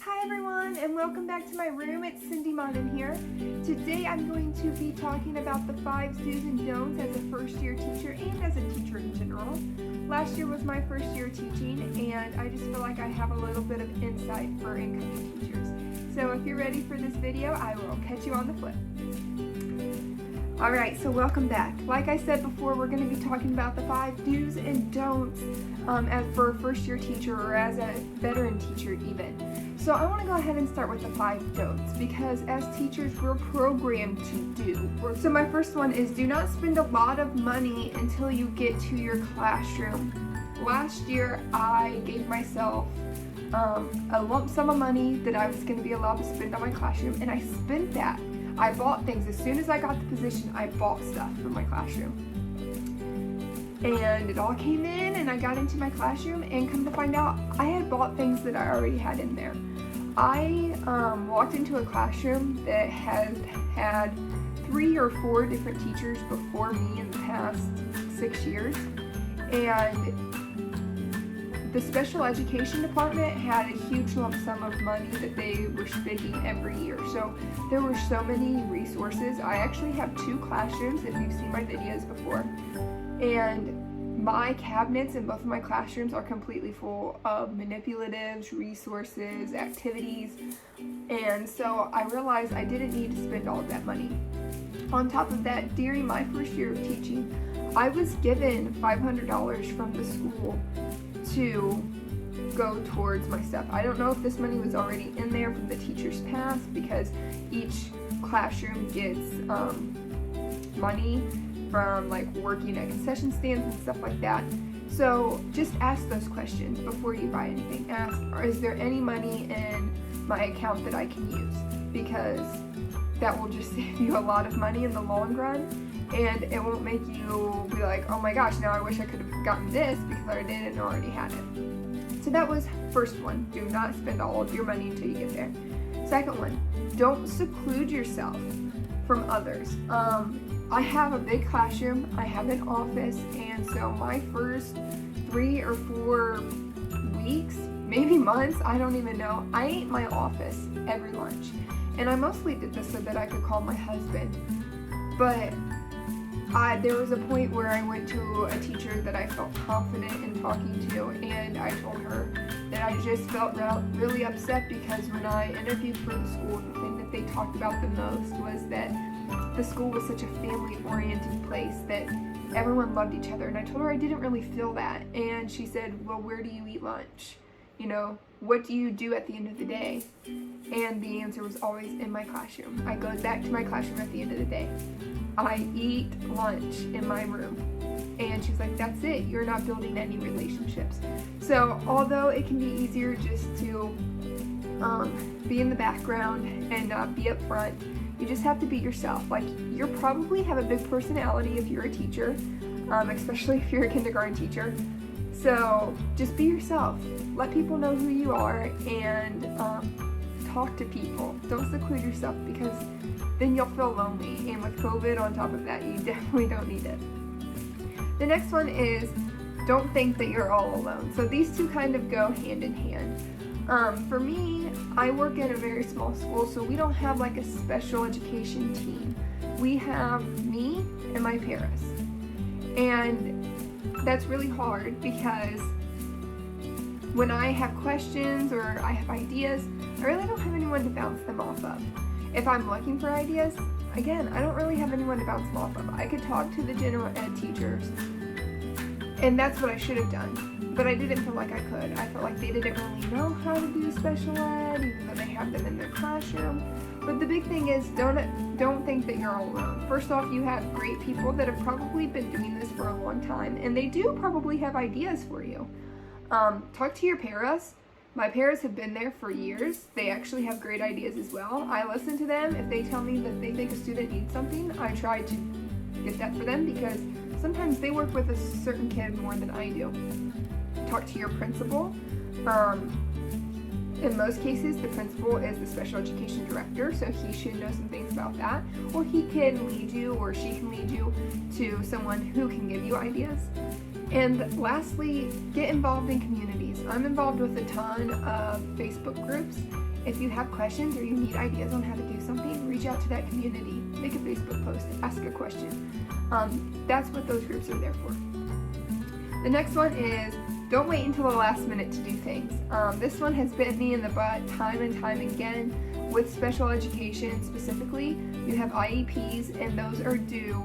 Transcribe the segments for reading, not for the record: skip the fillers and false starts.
Hi everyone, and welcome back to my room. It's Cindy Monin here. Today I'm going to be talking about the 5 do's and don'ts as a first year teacher and as a teacher in general. Last year was my first year teaching, and I just feel like I have a little bit of insight for incoming teachers. So if you're ready for this video, I will catch you on the flip. Alright, so welcome back. Like I said before, we're going to be talking about the 5 do's and don'ts as for a first year teacher or as a veteran teacher even. So I want to go ahead and start with the 5 don'ts because as teachers we're programmed to do. So my first one is do not spend a lot of money until you get to your classroom. Last year I gave myself a lump sum of money that I was going to be allowed to spend on my classroom, and I spent that. I bought things. As soon as I got the position, I bought stuff for my classroom. And it all came in, and I got into my classroom, and come to find out, I had bought things that I already had in there. I walked into a classroom that had had 3 or 4 different teachers before me in the past 6 years, and the special education department had a huge lump sum of money that they were spending every year. So there were so many resources. I actually have 2 classrooms if you've seen my videos before. And my cabinets in both of my classrooms are completely full of manipulatives, resources, activities. And so I realized I didn't need to spend all of that money. On top of that, during my first year of teaching, I was given $500 from the school to go towards my stuff. I don't know if this money was already in there from the teachers past because each classroom gets money from like working at concession stands and stuff like that. So just ask those questions before you buy anything. Ask, is there any money in my account that I can use? Because that will just save you a lot of money in the long run, and it won't make you be like, oh my gosh, now I wish I could have gotten this because I didn't already had it. So that was first one. Do not spend all of your money until you get there. Second one, don't seclude yourself from others. I have a big classroom, I have an office, and so my first 3 or 4 weeks, maybe months, I don't even know, I ate my office every lunch. And I mostly did this so that I could call my husband. But there was a point where I went to a teacher that I felt confident in talking to, and I told her that I just felt really upset because when I interviewed for the school, the thing that they talked about the most was that the school was such a family-oriented place that everyone loved each other. And I told her I didn't really feel that. And she said, well, where do you eat lunch? You know, what do you do at the end of the day? And the answer was always in my classroom. I go back to my classroom at the end of the day. I eat lunch in my room. And she's like, that's it. You're not building any relationships. So although it can be easier just to be in the background and not be up front, you just have to be yourself. Like, you probably have a big personality if you're a teacher, especially if you're a kindergarten teacher. So just be yourself. Let people know who you are, and talk to people. Don't seclude yourself because then you'll feel lonely. And with COVID on top of that, you definitely don't need it. The next one is don't think that you're all alone. So these two kind of go hand in hand. For me, I work in a very small school, so we don't have like a special education team. We have me and my paras. And that's really hard because when I have questions or I have ideas, I really don't have anyone to bounce them off of. If I'm looking for ideas, again, I don't really have anyone to bounce them off of. I could talk to the general ed teachers, and that's what I should have done, but I didn't feel like I could. I felt like they didn't really know how to do special ed, even though they have them in their classroom. But the big thing is don't think that you're all alone. First off, you have great people that have probably been doing this for a long time, and they do probably have ideas for you. Talk to your paras. My paras have been there for years. They actually have great ideas as well. I listen to them. If they tell me that they think a student needs something, I try to get that for them because sometimes they work with a certain kid more than I do. Talk to your principal. In most cases, the principal is the special education director, so he should know some things about that. Or he can lead you, or she can lead you to someone who can give you ideas. And lastly, get involved in communities. I'm involved with a ton of Facebook groups, if you have questions or you need ideas on how to do something, reach out to that community, make a Facebook post, ask a question. That's what those groups are there for. The next one is don't wait until the last minute to do things. This one has bit me in the butt time and time again. With special education specifically, you have IEPs and those are due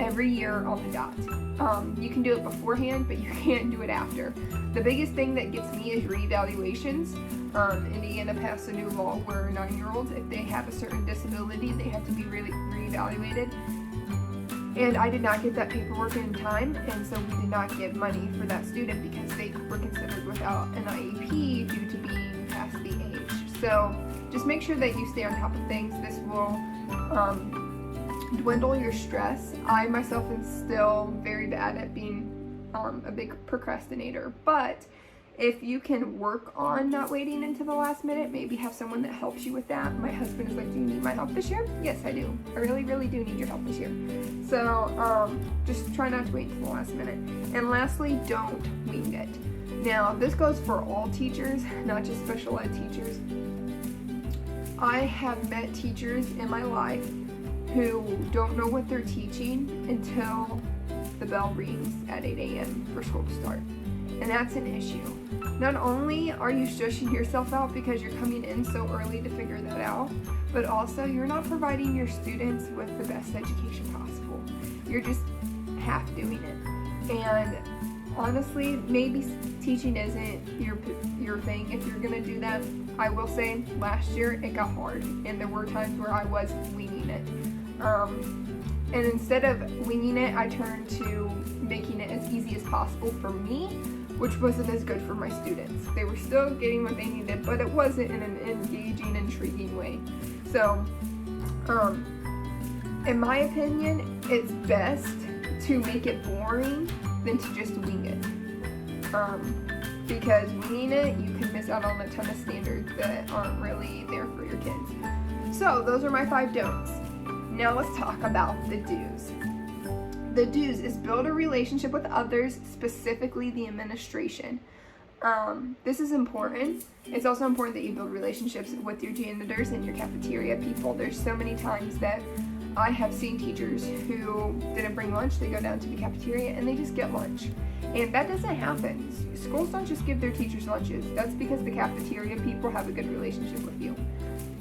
every year on the dot. You can do it beforehand, but you can't do it after. The biggest thing that gets me is reevaluations. Indiana passed a new law where 9-year-olds, if they have a certain disability, they have to be reevaluated. And I did not get that paperwork in time, and so we did not get money for that student because they were considered without an IEP due to being past the age. So just make sure that you stay on top of things. This will dwindle your stress. I myself am still very bad at being a big procrastinator, but if you can work on not waiting until the last minute, maybe have someone that helps you with that. My husband is like, do you need my help this year? Yes, I do. I really, really do need your help this year. So just try not to wait until the last minute. And lastly, don't wing it. Now, this goes for all teachers, not just special ed teachers. I have met teachers in my life who don't know what they're teaching until the bell rings at 8 a.m. for school to start. And that's an issue. Not only are you stressing yourself out because you're coming in so early to figure that out, but also you're not providing your students with the best education possible. You're just half doing it. And honestly, maybe teaching isn't your thing. If you're gonna do that, I will say last year it got hard and there were times where I was winging it. And instead of winging it, I turned to making it as easy as possible for me, which wasn't as good for my students. They were still getting what they needed, but it wasn't in an engaging, intriguing way. So, in my opinion, it's best to make it boring than to just wing it. Because winging it, you can miss out on a ton of standards that aren't really there for your kids. So, those are my 5 don'ts. Now let's talk about the do's. The do's is build a relationship with others, specifically the administration. This is important. It's also important that you build relationships with your janitors and your cafeteria people. There's so many times that I have seen teachers who didn't bring lunch, they go down to the cafeteria and they just get lunch. And that doesn't happen. Schools don't just give their teachers lunches. That's because the cafeteria people have a good relationship with you.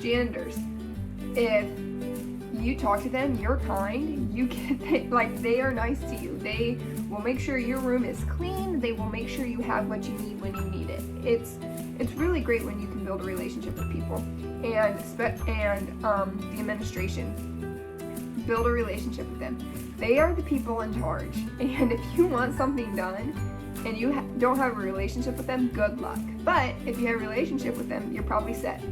Janitors, if you talk to them, you're kind, they are nice to you. They will make sure your room is clean. They will make sure you have what you need when you need it. It's really great when you can build a relationship with people. And the administration, build a relationship with them. They are the people in charge. And if you want something done and you don't have a relationship with them, good luck. But if you have a relationship with them, you're probably set.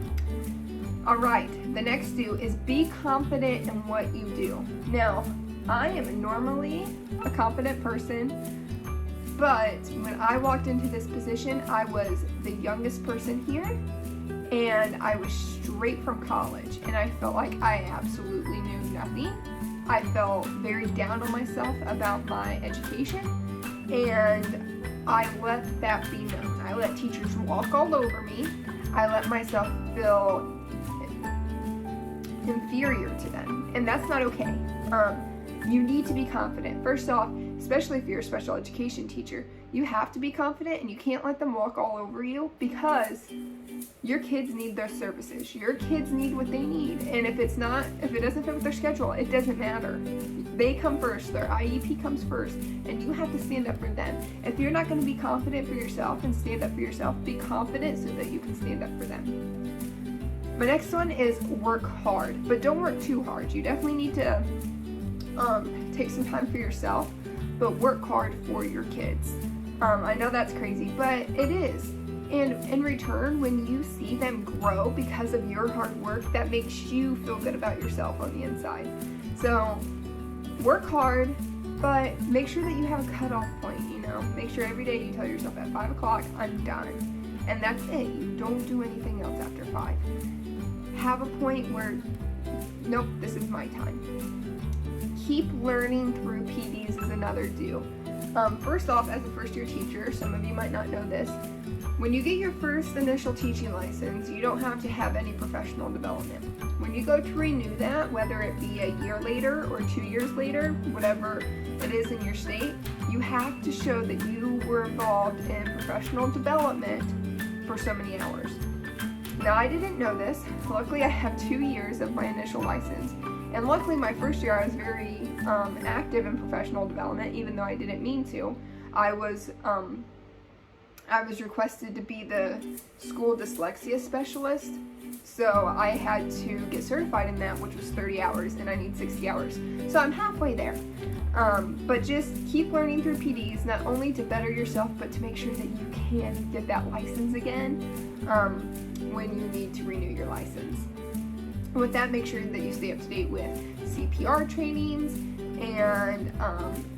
Alright, the next do is be confident in what you do. Now, I am normally a confident person, but when I walked into this position, I was the youngest person here, and I was straight from college, and I felt like I absolutely knew nothing. I felt very down on myself about my education, and I let that be known. I let teachers walk all over me. I let myself feel inferior to them, and that's not okay. You need to be confident. First off, especially if you're a special education teacher, you have to be confident and you can't let them walk all over you because your kids need their services. Your kids need what they need, and if it doesn't fit with their schedule, it doesn't matter. They come first. Their IEP comes first, and you have to stand up for them. If you're not going to be confident for yourself and stand up for yourself, be confident so that you can stand up for them. My next one is work hard, but don't work too hard. You definitely need to take some time for yourself, but work hard for your kids. I know that's crazy, but it is. And in return, when you see them grow because of your hard work, that makes you feel good about yourself on the inside. So work hard, but make sure that you have a cutoff point, Make sure every day you tell yourself at 5 o'clock, I'm done. And that's it. You don't do anything else after 5. Have a point where, nope, this is my time. Keep learning through PDs is another do. First off, as a first year teacher, some of you might not know this, When you get your first initial teaching license, you don't have to have any professional development. When you go to renew that, whether it be a year later or 2 years later, whatever it is in your state, you have to show that you were involved in professional development for so many hours. Now, I didn't know this. Luckily, I have 2 years of my initial license. And luckily, my first year, I was very active in professional development, even though I didn't mean to. I was requested to be the school dyslexia specialist, so I had to get certified in that, which was 30 hours, and I need 60 hours. So I'm halfway there. But just keep learning through PDs, not only to better yourself, but to make sure that you can get that license again when you need to renew your license. With that, make sure that you stay up to date with CPR trainings and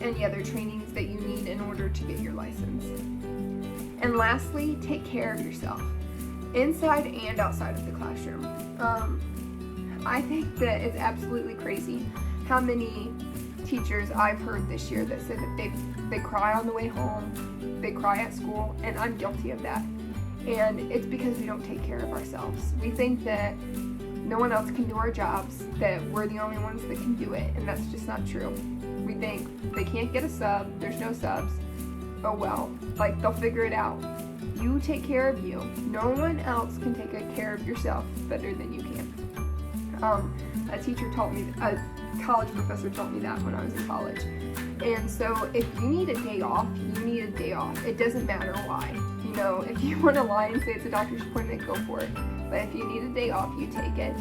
any other trainings that you need in order to get your license. And lastly, take care of yourself, inside and outside of the classroom. I think that it's absolutely crazy how many teachers I've heard this year that said that they cry on the way home, they cry at school, and I'm guilty of that. And it's because we don't take care of ourselves. We think that no one else can do our jobs, that we're the only ones that can do it, and that's just not true. We think they can't get a sub, there's no subs. Oh well, like they'll figure it out. You take care of you. No one else can take care of yourself better than you can. A teacher told me, a college professor told me that when I was in college. And so if you need a day off, you need a day off. It doesn't matter why. You know, if you want to lie and say it's a doctor's appointment, go for it. But if you need a day off, you take it.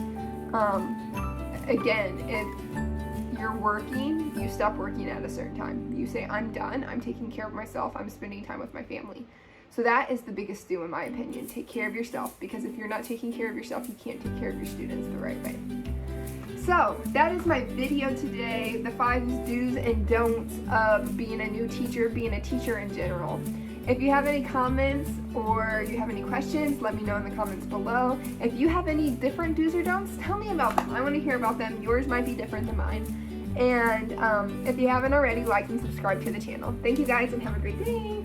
Again, if you're working, you stop working at a certain time. You say, I'm done, I'm taking care of myself, I'm spending time with my family. So that is the biggest do, in my opinion. Take care of yourself, because if you're not taking care of yourself, you can't take care of your students the right way. So that is my video today, the 5 do's and don'ts of being a new teacher, being a teacher in general. If you have any comments or you have any questions, let me know in the comments below. If you have any different do's or don'ts, tell me about them. I want to hear about them. Yours might be different than mine. And if you haven't already, like and subscribe to the channel. Thank you guys, and have a great day.